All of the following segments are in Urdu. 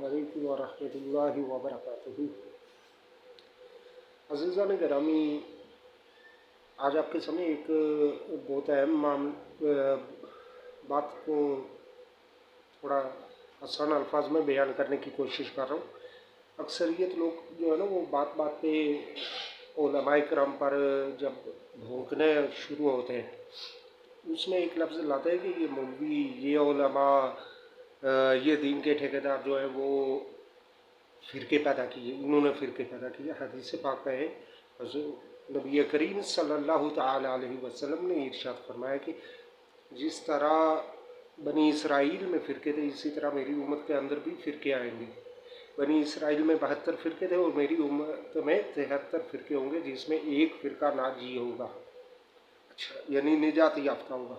علیکم ورحمۃ اللہ وبرکاتہ۔ عزیزان گرامی، آج آپ کے سامنے ایک بہت اہم بات کو تھوڑا آسان الفاظ میں بیان کرنے کی کوشش کر رہا ہوں۔ اکثریت لوگ جو ہے نا وہ بات بات پہ علماء کرام پر جب بھونکنے شروع ہوتے ہیں، اس میں ایک لفظ لاتے ہیں کہ یہ مولوی، یہ علماء، یہ دین کے ٹھیکیدار جو ہے وہ فرقے پیدا کیے، انہوں نے فرقے پیدا کیے۔ حدیث پاک ہے، حضور نبی کریم صلی اللہ تعالی علیہ وسلم نے ارشاد فرمایا کہ جس طرح بنی اسرائیل میں فرقے تھے، اسی طرح میری امت کے اندر بھی فرقے آئیں گے۔ بنی اسرائیل میں 72 فرقے تھے اور میری امت میں 73 فرقے ہوں گے، جس میں ایک فرقہ ناجی ہوگا، اچھا یعنی نجات یافتہ ہوگا۔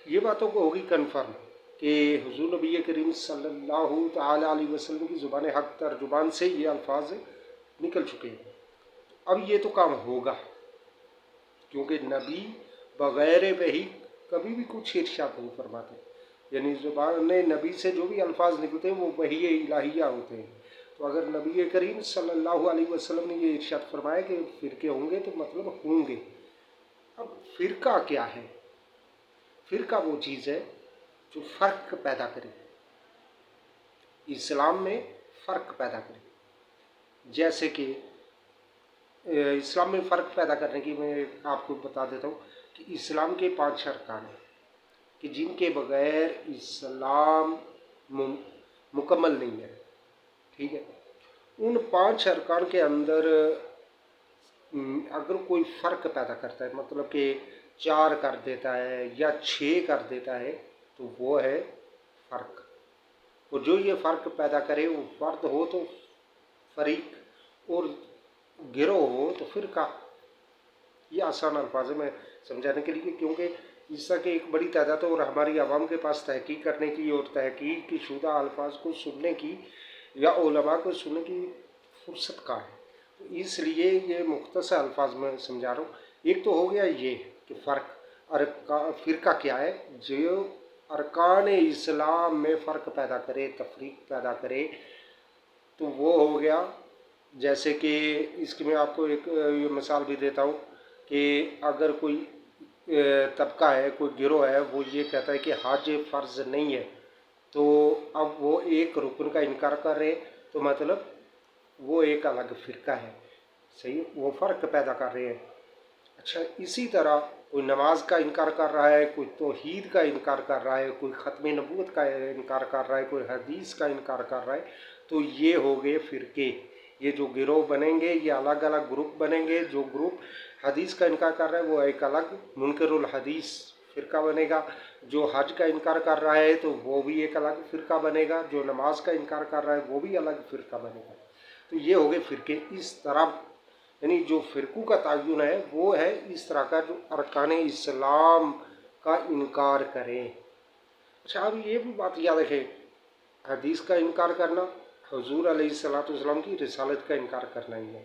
یہ باتوں کو ہوگی کنفرم کہ حضور نبی کریم صلی اللہ تعالی علیہ وسلم کی زبان حق ترجمان سے یہ الفاظ نکل چکے ہیں۔ اب یہ تو کام ہوگا، کیونکہ نبی بغیر وحی کبھی بھی کچھ ارشاد نہیں فرماتے، یعنی زبان نبی سے جو بھی الفاظ نکلتے ہیں وہ وحی الہیہ ہوتے ہیں۔ تو اگر نبی کریم صلی اللہ علیہ وسلم نے یہ ارشاد فرمایا کہ فرقے ہوں گے تو مطلب ہوں گے۔ اب فرقہ کیا ہے؟ فرقہ وہ چیز ہے جو فرق پیدا کرے، اسلام میں فرق پیدا کرے۔ جیسے کہ اسلام میں فرق پیدا کرنے کی میں آپ کو بتا دیتا ہوں کہ اسلام کے 5 ارکان ہیں کہ جن کے بغیر اسلام مکمل نہیں ہے، ٹھیک ہے۔ ان 5 ارکان کے اندر اگر کوئی فرق پیدا کرتا ہے، مطلب کہ 4 کر دیتا ہے یا 6 کر دیتا ہے، تو وہ ہے فرق۔ اور جو یہ فرق پیدا کرے وہ فرد ہو تو فریق اور گروہ ہو تو فرقہ۔ یہ آسان الفاظ میں سمجھانے کے لیے، کیونکہ اس طرح کی ایک بڑی تعداد اور ہماری عوام کے پاس تحقیق کرنے کی اور تحقیق کی شدہ الفاظ کو سننے کی یا علماء کو سننے کی فرصت کہاں ہے، تو اس لیے یہ مختصر الفاظ میں سمجھا رہا ہوں۔ ایک تو ہو گیا یہ کہ فرقہ کیا ہے، جو ارکان اسلام میں فرق پیدا کرے، تفریق پیدا کرے، تو وہ ہو گیا۔ جیسے کہ اس کی میں آپ کو ایک مثال بھی دیتا ہوں کہ اگر کوئی طبقہ ہے، کوئی گروہ ہے، وہ یہ کہتا ہے کہ حج فرض نہیں ہے، تو اب وہ ایک رکن کا انکار کر رہے، تو مطلب وہ ایک الگ فرقہ ہے، صحیح، وہ فرق پیدا کر رہے ہیں۔ اچھا، اسی طرح کوئی نماز کا انکار کر رہا ہے، کوئی توحید کا انکار کر رہا ہے، کوئی ختم نبوت کا انکار کر رہا ہے، کوئی حدیث کا انکار کر رہا ہے، تو یہ ہو گئے فرقے۔ یہ جو گروہ بنیں گے، یہ الگ الگ گروپ بنیں گے۔ جو گروپ حدیث کا انکار کر رہا ہے وہ ایک الگ منکر الحدیث فرقہ بنے گا۔ جو حج کا انکار کر رہا ہے تو وہ بھی ایک الگ فرقہ بنے گا۔ جو نماز کا انکار کر رہا ہے وہ بھی الگ فرقہ بنے گا۔ تو یہ ہو گئے فرقے۔ اس طرح یعنی جو فرقوں کا تعین ہے وہ ہے اس طرح کا جو ارکان اسلام کا انکار کریں۔ اچھا، اب یہ بھی بات یاد رکھیں، حدیث کا انکار کرنا حضور علیہ الصلوۃ والسلام کی رسالت کا انکار کرنا ہی ہے۔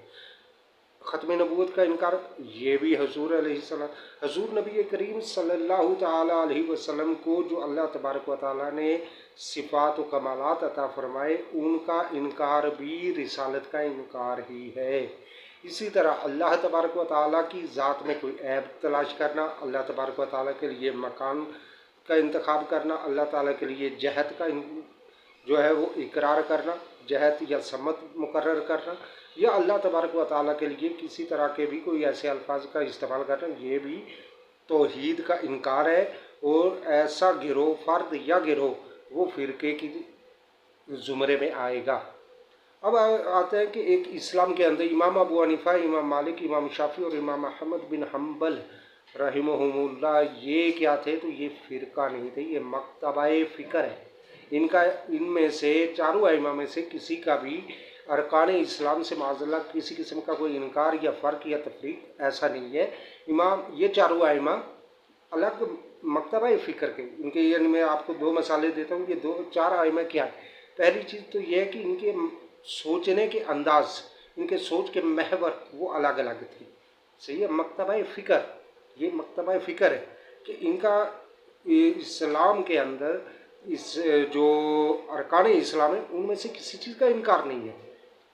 ختم نبوت کا انکار، یہ بھی حضور علیہ السلام، حضور نبی کریم صلی اللہ تعالی علیہ وسلم کو جو اللہ تبارک و تعالیٰ نے صفات و کمالات عطا فرمائے، ان کا انکار بھی رسالت کا انکار ہی ہے۔ اسی طرح اللہ تبارک و تعالیٰ کی ذات میں کوئی عیب تلاش کرنا، اللہ تبارک و تعالیٰ کے لیے مکان کا انتخاب کرنا، اللہ تعالیٰ کے لیے جہت کا جو ہے وہ اقرار کرنا، جہت یا سمت مقرر کرنا، یا اللہ تبارک و تعالیٰ کے لیے کسی طرح کے بھی کوئی ایسے الفاظ کا استعمال کرنا، یہ بھی توحید کا انکار ہے۔ اور ایسا گروہ، فرد یا گروہ، وہ فرقے کی زمرے میں آئے گا۔ اب آتے ہیں کہ ایک اسلام کے اندر امام ابو حنیفہ، امام مالک، امام شافعی اور امام احمد بن حنبل رحمہم اللہ یہ کیا تھے؟ تو یہ فرقہ نہیں تھے، یہ مکتبہ فکر ہے۔ ان میں سے چاروں ائمہ میں سے کسی کا بھی ارکان اسلام سے معاذ اللہ کسی قسم کا کوئی انکار یا فرق یا تفریق ایسا نہیں ہے۔ یہ چاروں ائمہ الگ مکتبہ فکر کے، ان کے یعنی میں آپ کو 2 مثالیں دیتا ہوں۔ یہ 4 ائمہ کیا ہے؟ پہلی چیز تو یہ ہے کہ ان کے سوچنے کے انداز، ان کے سوچ کے محور وہ الگ الگ تھے، صحیح ہے۔ مکتبہ فکر، یہ مکتبہ فکر ہے کہ ان کا اسلام کے اندر اس جو ارکان اسلام ہے ان میں سے کسی چیز کا انکار نہیں ہے.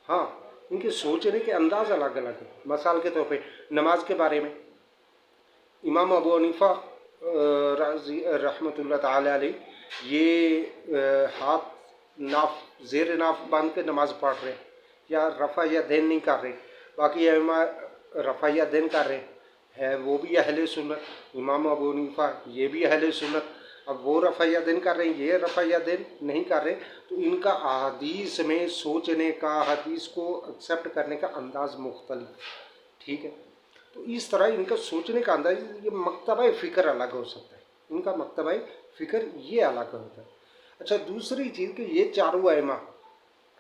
ہاں ان کے سوچنے کے انداز الگ الگ ہیں. مثال کے طور پہ نماز کے بارے میں امام ابو حنیفہ رحمۃ اللہ تعالی علیہ یہ ہاتھ ناف زیر ناف باندھ کے نماز پڑھ رہے یا رفع یا دین نہیں کر رہے. باقی رفع یا دین کر رہے ہے وہ بھی اہل سنت. امام ابو حنیفہ یہ بھی اہل سنت. اب وہ رفع یا دین کر رہے ہیں یہ رفع یا دین نہیں کر رہے تو ان کا حدیث میں سوچنے کا حدیث کو ایکسیپٹ کرنے کا انداز مختلف. ٹھیک ہے تو اس طرح ان کا سوچنے کا انداز یہ مکتبہ فکر الگ ہو سکتا ہے. ان کا مکتبہ فکر یہ الگ ہوتا ہے. اچھا دوسری چیز کہ یہ چاروں ائمہ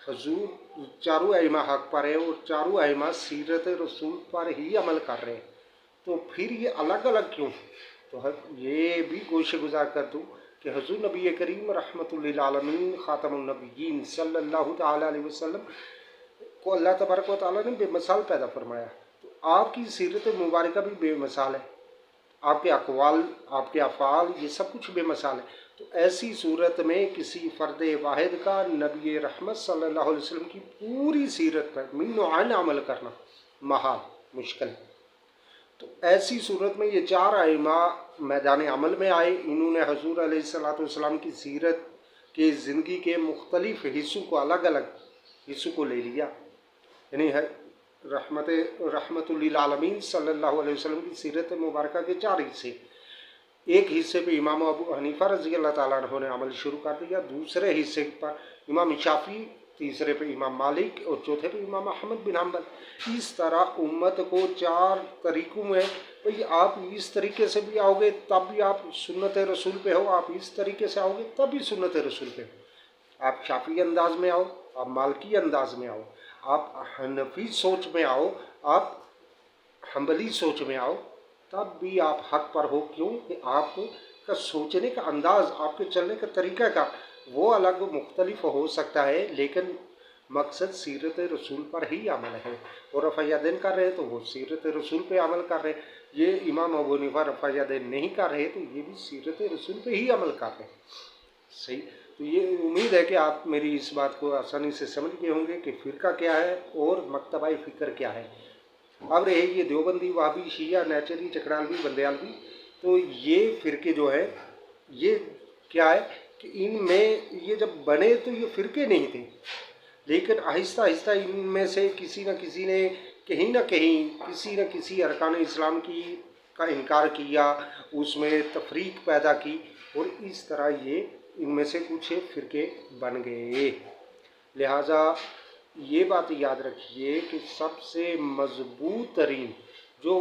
حضور چاروں ائمہ حق پر ہے اور چاروں ائمہ سیرت رسول پر ہی عمل کر رہے ہیں تو پھر یہ الگ الگ کیوں؟ تو یہ بھی گوشہ گزار کر دوں کہ حضور نبی کریم رحمۃ للعالمین خاتم النبیین صلی اللہ تعالیٰ علیہ وسلم کو اللہ تبارک و تعالیٰ نے بے مثال پیدا فرمایا. تو آپ کی سیرت مبارکہ بھی بے مثال ہے. آپ کے اقوال آپ کے افعال یہ سب کچھ بے مثال ہے. تو ایسی صورت میں کسی فرد واحد کا نبی رحمت صلی اللہ علیہ وسلم کی پوری سیرت پر من و عین عمل کرنا محال مشکل ہے. تو ایسی صورت میں یہ چار ائمہ میدان عمل میں آئے. انہوں نے حضور علیہ الصلوۃ والسلام کی سیرت کے زندگی کے مختلف حصوں کو الگ الگ حصوں کو لے لیا. یعنی رحمت للعالمین صلی اللہ علیہ وسلم کی سیرت مبارکہ کے چار حصے. ایک حصے پہ امام ابو حنیفہ رضی اللہ تعالیٰ عنہ نے عمل شروع کر دیا. دوسرے حصے پر امام شافعی, تیسرے پہ امام مالک اور چوتھے پہ امام احمد بن حنبل. اس طرح امت کو چار طریقوں میں بھئی آپ اس طریقے سے بھی آؤ گے تب بھی آپ سنت رسول پہ ہو, آپ اس طریقے سے آؤ گے تب بھی سنت رسول پہ ہو. آپ شافعی انداز میں آؤ, آپ مالکی انداز میں آؤ, آپ حنفی سوچ میں آؤ, آپ حنبلی سوچ میں آؤ, تب بھی آپ حق پر ہو. کیوں کہ آپ کا سوچنے کا انداز, آپ کے چلنے کا طریقہ کا وہ الگ مختلف ہو سکتا ہے لیکن مقصد سیرت رسول پر ہی عمل ہے. اور رفع دین کر رہے تو وہ سیرت رسول پہ عمل کر رہے. یہ امام ابو حنیفہ رفع دین نہیں کر رہے تو یہ بھی سیرت رسول پہ ہی عمل کر رہے. صحیح. تو یہ امید ہے کہ آپ میری اس بات کو آسانی سے سمجھ گئے ہوں گے کہ فرقہ کیا ہے اور مکتبہ فکر کیا ہے. اب رہے یہ دیوبندی, وہابی, شیعہ, نیچری, چکڑالوی, بندیالوی, تو یہ فرقے جو ہے یہ کیا ہے کہ ان میں یہ جب بنے تو یہ فرقے نہیں تھے لیکن آہستہ آہستہ ان میں سے کسی نہ کسی نے کہیں نہ کہیں کسی نہ کسی ارکان اسلام کا انکار کیا, اس میں تفریق پیدا کی اور اس طرح یہ ان میں سے کچھ فرقے بن گئے. لہٰذا یہ بات یاد رکھیے کہ سب سے مضبوط ترین جو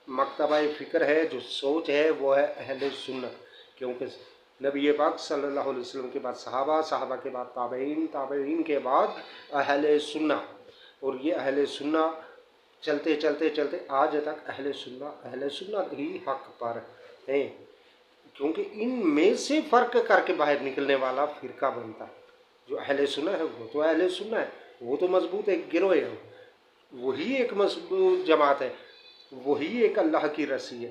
مکتبہ فکر ہے, جو سوچ ہے, وہ ہے اہل سنت. کیونکہ نبی پاک صلی اللہ علیہ وسلم کے بعد صحابہ, صحابہ کے بعد تابعین, تابعین کے بعد اہل سنت, اور یہ اہل سنت چلتے چلتے چلتے آج تک اہل سنت ہی حق پر ہیں. کیونکہ ان میں سے فرق کر کے باہر نکلنے والا فرقہ بنتا ہے. جو اہل سنت ہے وہ تو اہل سنت ہے, وہ تو مضبوط ایک گروہ ہے, وہی ایک مضبوط جماعت ہے, وہی ایک اللہ کی رسی ہے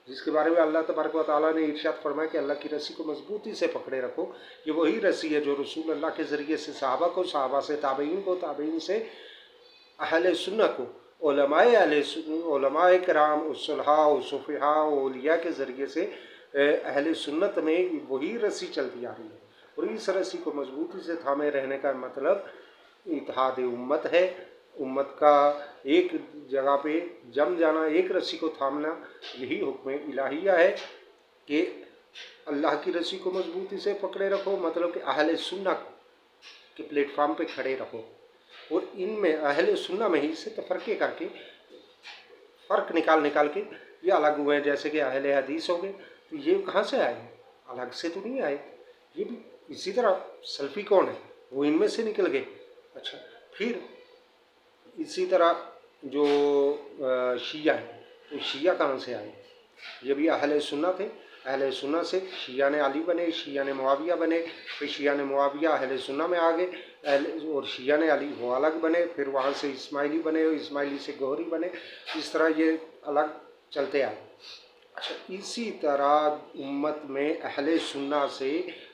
جس کے بارے میں اللہ تبارک و تعالیٰ نے ارشاد فرمایا کہ اللہ کی رسی کو مضبوطی سے پکڑے رکھو. یہ وہی رسی ہے جو رسول اللہ کے ذریعے سے صحابہ کو, صحابہ سے تابعین کو, تابعین سے اہل سنت کو, علماء کرام, صلحاء, صفحاء, اولیاء کے ذریعے سے اہل سنت میں وہی رسی چلتی آ رہی ہے. اور اس رسی کو مضبوطی سے تھامے رہنے کا مطلب اتحاد امت ہے. امت کا ایک جگہ پہ جم جانا, ایک رسی کو تھامنا, یہی حکم الہیہ ہے کہ اللہ کی رسی کو مضبوطی سے پکڑے رکھو. مطلب کہ اہل سنت کے پلیٹ فارم پہ کھڑے رہو, اور ان میں اہل سنت میں ہی سے تفرقے کر کے فرق نکال کے یہ الگ ہوئے ہیں. جیسے کہ اہل حدیث ہو گئے, تو یہ کہاں سے آئے؟ الگ سے تو نہیں آئے. یہ بھی اسی طرح سلفی کون ہے, وہ ان میں سے نکل گئے. اچھا, پھر اسی طرح جو شیعہ ہیں, تو شیعہ کہاں سے آئے؟ یہ بھی اہل سنت تھے. اہل سنت سے شیعہ نے علی بنے, شیعہ نے معاویہ بنے, پھر شیعہ نے معاویہ اہل سنت میں آ گئے, اور شیعہ نے علی وہ الگ بنے, پھر وہاں سے اسماعیلی بنے, اور اسماعیلی سے گوہری بنے. اس طرح یہ الگ چلتے آئے. اچھا, اسی طرح امت میں اہل سنت سے